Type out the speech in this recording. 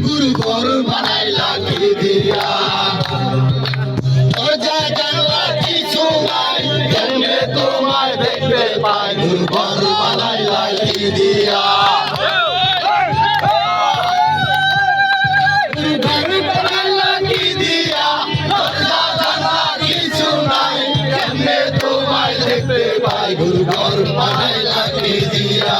গুরু গরু বানাইলা কি দিয়া দরজা জানলা কিছু নাই কেমনে তোমায় দেখতে পাই গুরু গরু বানাইলা কি দিয়া গুরু গরু বানাইলা কি দিয়া দরজা জানলা কিছু নাই কেমনে তোমায় দেখতে পাই গুরু গরু বানাইলা কি দিয়া